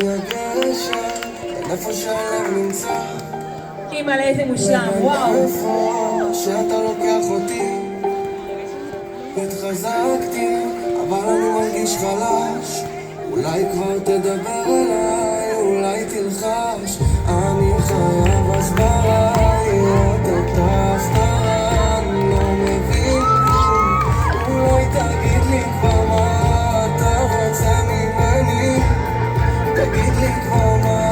הגשר, איפה שהלב נמצא. אימא'לה, איזה מושלם, וואו. איפה שאתה לוקח אותי, התחזקתי, אבל אני מרגיש חלש. אולי כבר תדבר אליי, אולי תלחש. אני חייב הסברה, לראות אותך קרה, אני לא מבין כלום. אולי תגיד לי כבר מה אתה רוצה ממני, תגיד לי כבר מה.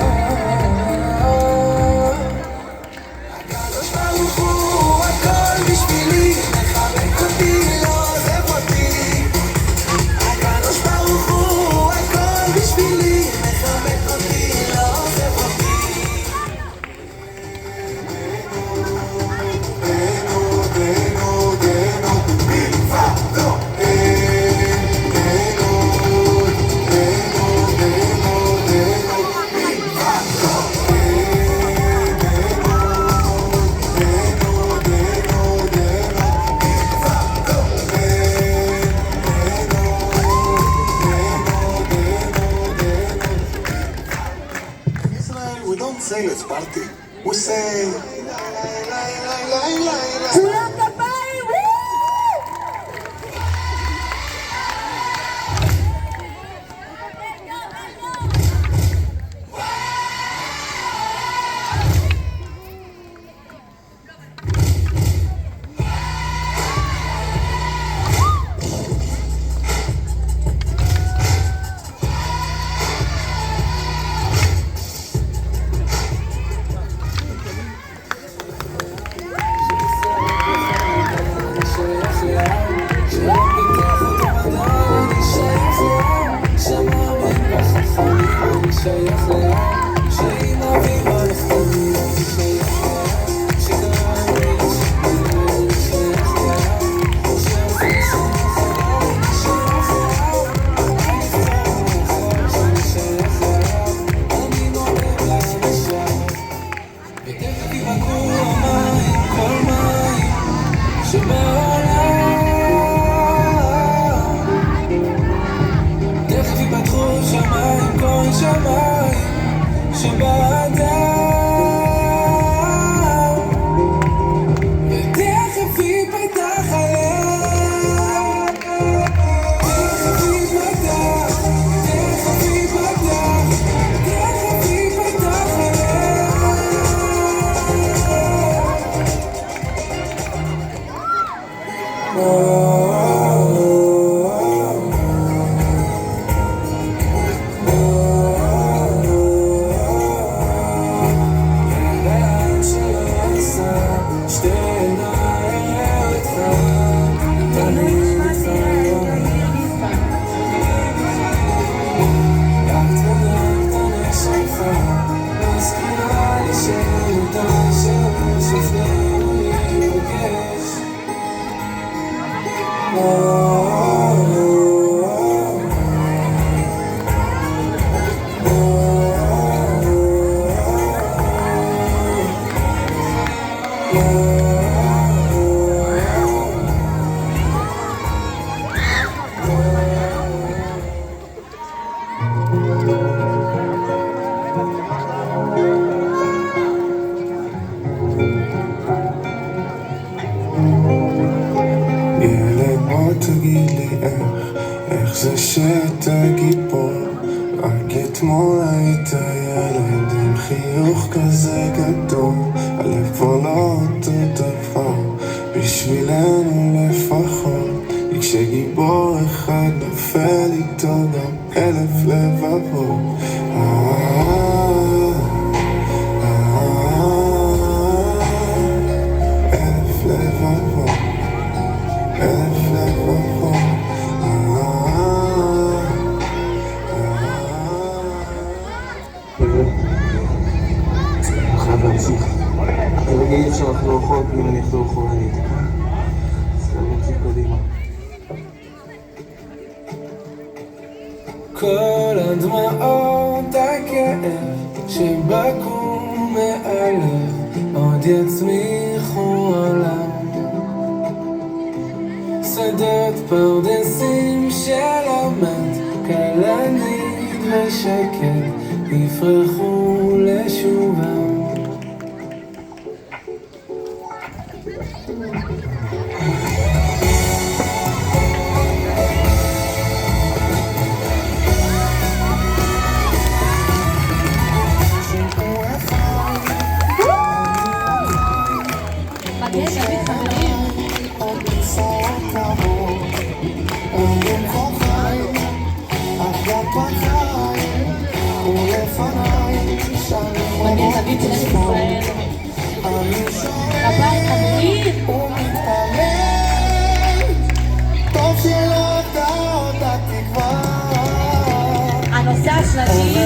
הקדוש ברוך הוא הכל בשבילי, מחבק אותי, לא עוזב אותי. הקדוש ברוך הוא הכל בשבילי, מחבק אותי, לא עוזב אותי. We don't say let's party. We say כולם כפיים, תכף ייפתחו שמיים, כל שמיים שבאדם, ותכף ייפתח הלב, תכף ייפתח, תכף ייפתח, תכף ייפתח הלב. תגיד לי איך זה שאתה גיבור. רק אתמול היית ילד עם חיוך כזה גדול. הלב כבר לא אותו דבר, בשבילנו לפחות. כי כשגיבור אחד נופל איתו גם 1000 לבבות. אי אפשר לחזור אחורה, אם אני אחזור אחורה אני אתקע. אז אני אמשיך קדימה. כל הדמעות הכאב שבקעו מהלב עוד יצמיחו עולם. שדות פרדסים של המת, כלנית ושקט יפרחו לשובם. מגן דוד חברים. מגן דוד של ישראל. כפיים חברים. הנושא השנתי